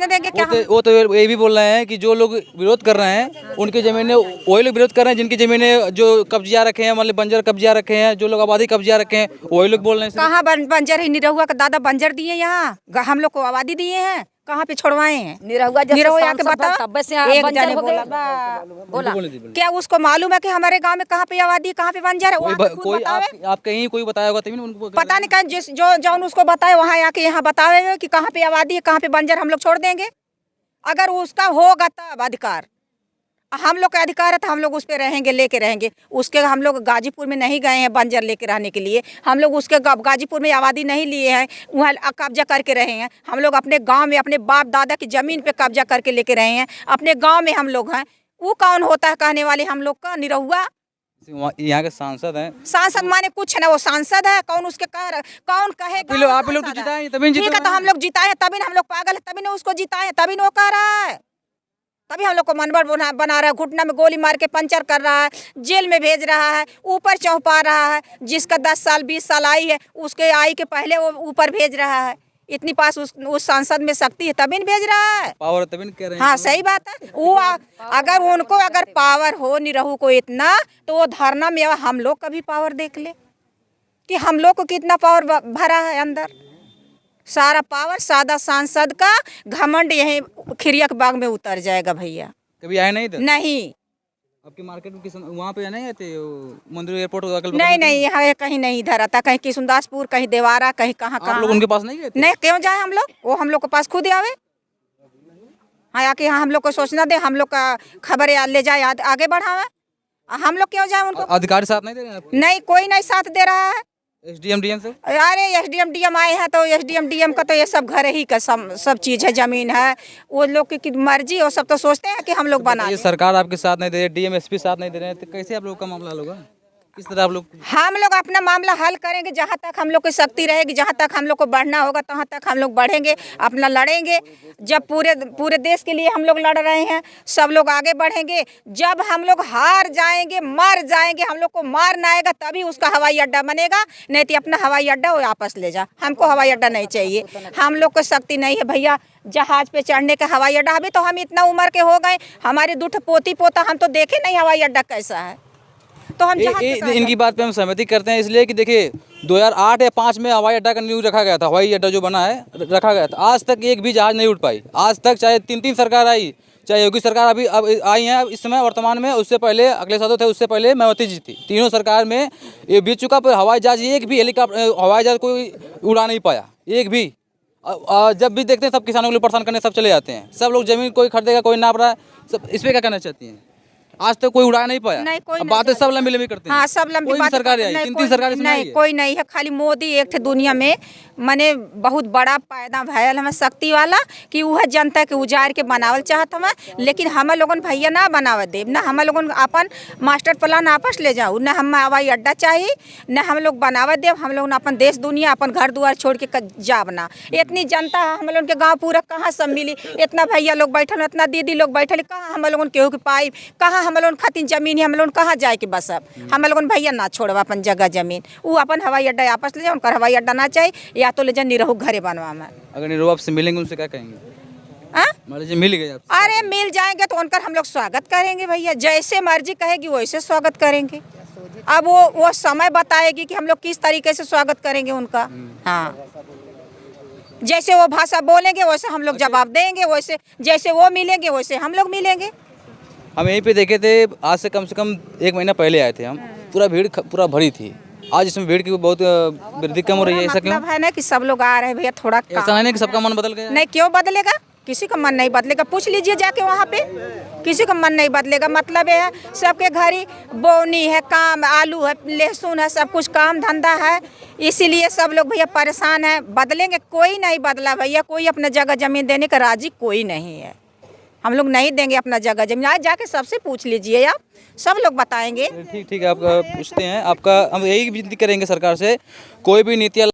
छोड़ने देंगे क्या? वो तो ये भी बोल रहे हैं कि जो लोग विरोध कर रहे हैं उनकी जमीनें वही लोग विरोध कर रहे हैं जिनकी जमीनें जो कब्जा रखे हैं, मतलब बंजर कब्जा रखे हैं, जो लोग आबादी कब्जा रखे हैं वही लोग बोल रहे हैं। कहाँ बंजर ही निरहुआ का दादा बंजर दिए, यहाँ हम लोग को आबादी दिए हैं, कहाँ पे छोड़वाए हैं? निरहुआ के बताओ। एक जने बोला क्या उसको मालूम है कि हमारे गांव में कहाँ पे आबादी कहाँ पे बंजर है? कोई आप कहीं कोई बताया होगा तभी उनको पता नहीं, कहीं जो उसको बताए वहाँ आके यहाँ बतावे कि कहाँ पे आबादी है, कहाँ पे बंजर, हम लोग छोड़ देंगे? अगर उसका होगा तब अधिकार, हम लोग का अधिकार है तो हम लोग उस पर रहेंगे, लेके रहेंगे उसके। हम लोग गाजीपुर में नहीं गए हैं बंजर लेके रहने के लिए, हम लोग उसके गाजीपुर में आबादी नहीं लिए हैं, वहाँ कब्जा करके रहे हैं। हम लोग अपने गांव में अपने बाप दादा की ज़मीन पे कब्जा करके लेके रहे हैं, अपने गांव में हम लोग हैं। वो कौन होता है कहने वाले हम लोग का? निरहुआ यहाँ के सांसद हैं। सांसद माने कुछ ना, वो सांसद है, कौन उसके कौन कहेगा? आप लोग तो जिताए तभी ठीक है, तो हम लोग जिताए तभी हम लोग पागल है, तभी ना उसको जिताए, तभी वो कह रहा है, तभी हम लोग को मनबर बना रहा है, घुटना में गोली मार के पंचर कर रहा है, जेल में भेज रहा है, ऊपर चौंपा रहा है। जिसका 10 साल 20 साल आई है उसके आई के पहले वो ऊपर भेज रहा है। इतनी पास उस सांसद में शक्ति है तभी भेज रहा है, पावर तभी कह रहे हैं। हाँ सही बात है। वो अगर उनको अगर पावर हो निरहू को इतना, तो वो धरना में हम लोग का भी पावर देख ले कि हम लोग को कितना पावर भरा है अंदर। सारा पावर सादा सांसद का घमंड यही खिरिया के बाग में उतर जाएगा भैया। कभी आए नहीं? नहीं। आपकी मार्केट में वहाँ पे नहीं आते? मंदिर एयरपोर्ट नहीं यहाँ कहीं नहीं इधर आता, कहीं किशुनदासपुर, कहीं देवारा, कहीं कहाँ आप लोग उनके पास नहीं गए? नहीं, क्यों जाए हम लोग? वो हम लोग के पास खुद आवे, हाँ आके यहाँ हम लोग को सोचना दे, हम लोग का खबर ले जाए, आगे बढ़ावे। हम लोग क्यों जाए? उनको अधिकारी साथ नहीं दे रहे हैं? नहीं, कोई नहीं साथ दे रहा है। एसडीएम डीएम से? अरे एसडीएम डीएम आए हैं तो एसडीएम डीएम का तो ये सब घर ही का सब चीज़ है, जमीन है, वो लोग की मर्जी, वो सब तो सोचते हैं कि हम लोग बना। ये सरकार आपके साथ नहीं दे रही, डीएम एसपी साथ नहीं दे रहे हैं, तो कैसे आप लोग का मामला होगा? किस तरह हम लोग अपना मामला हल करेंगे। जहाँ तक हम लोग की शक्ति रहेगी, जहाँ तक हम लोग को बढ़ना होगा, तहाँ तक हम लोग बढ़ेंगे, अपना लड़ेंगे। जब पूरे देश के लिए हम लोग लड़ रहे हैं, सब लोग आगे बढ़ेंगे। जब हम लोग हार जाएंगे, मर जाएंगे, हम लोग को मारना आएगा, तभी उसका हवाई अड्डा बनेगा। नहीं तो अपना हवाई अड्डा वो वापस ले जा, हमको हवाई अड्डा नहीं चाहिए। हम लोग को शक्ति नहीं है भैया जहाज पे चढ़ने का, हवाई अड्डा। अभी तो हम इतना उम्र के हो गए, हमारे दूठ पोती पोता हम तो देखे नहीं हवाई अड्डा कैसा है। तो हम इनकी बात पे हम सहमति करते हैं, इसलिए कि देखिए 2008 या 5 में हवाई अड्डा का न्यूज़ रखा गया था, हवाई अड्डा जो बना है रखा गया था। आज तक एक भी जहाज नहीं उड़ पाई, आज तक। चाहे 3 सरकार आई, चाहे योगी सरकार अभी अब आई है इस समय वर्तमान में, उससे पहले अगले सालों थे, उससे पहले मायावती जी थी, तीनों सरकार में ये बीत चुका, पर हवाई जहाज एक भी हेलीकॉप्टर हवाई जहाज कोई उड़ा नहीं पाया, एक भी। जब भी देखते हैं सब किसानों को लिए परेशान करने सब चले जाते हैं, सब लोग जमीन कोई खरीदेगा कोई नाप रहा है, सब इस पर क्या कहना चाहती हैं? आज तक कोई उड़ा नहीं पाया। नहीं, कोई बातें सब लंबी लंबी करते हैं। हाँ, सब लंबी बातें। सरकार आई, 3 सरकार नहीं, कोई नहीं है, खाली मोदी एक थे दुनिया में, माने बहुत बड़ा पैदा भयल हमें शक्ति वाला कि वह जनता के उजाड़ के बनावल चाहत हमें। लेकिन हम लोगन भैया ना बनावे देव, ना हम लोगन अपन मास्टर प्लान आपस ले जाऊँ, ना हम हवाई अड्डा चाहिए, ना हम लोग बनावे देव। हम लोग अपन देश दुनिया अपन घर दुआर छोड़ के जाबना। इतनी जनता हम लोगन के गाँव पूरा कहाँ सब मिली, इतना भैया लोग बैठल, इतना दीदी लोग बैठल, कहाँ हम लोगन केहू के पाई, कहाँ हम लोगन खातिर जमीन है, हम लोगन कहाँ जाए के बस। अब हम लोगन भैया ना छोड़वा अपन जगह जमीन, वो अपन हवाई अड्डा आपस ले जाओ, उनका हवाई अड्डा ना चाहिए, या तो ले जा निरहू घरे बनवा में। अगर निरहू आपसे मिलेंगे उनसे क्या कहेंगे? मिल गए आपसे? अरे मिल जाएंगे तो उनका हम लोग स्वागत करेंगे भैया, जैसे मर्जी कहेगी वैसे स्वागत करेंगे। अब वो समय बताएगी कि हम लोग किस तरीके से स्वागत करेंगे उनका। हाँ, जैसे वो भाषा बोलेंगे वैसे हम लोग जवाब देंगे, वैसे जैसे वो मिलेंगे वैसे हम लोग मिलेंगे। हम यहीं पे देखे थे, आज से कम 1 महीना पहले आए थे हम, पूरा भीड़ पूरा भरी थी। आज इसमें भीड़ की बहुत वृद्धि कम हो रही है, ऐसा क्यों? मतलब है ना कि सब लोग आ रहे हैं भैया, थोड़ा ऐसा नहीं कि सबका मन बदल गया? नहीं, क्यों बदलेगा? किसी का मन नहीं बदलेगा, पूछ लीजिए जाके वहाँ पे, किसी का मन नहीं बदलेगा। मतलब है सबके घर ही बोनी है, काम, आलू है, लहसुन है, सब कुछ काम धंधा है, इसीलिए सब लोग भैया परेशान है। बदलेंगे? कोई नहीं बदला भैया, कोई अपना जगह जमीन देने का राजी कोई नहीं है। हम लोग नहीं देंगे अपना जगह जमीन, आज जाके सबसे पूछ लीजिए आप, सब लोग बताएंगे। ठीक है, आप पूछते हैं आपका, हम यही विनती करेंगे सरकार से, कोई भी नीतियाँ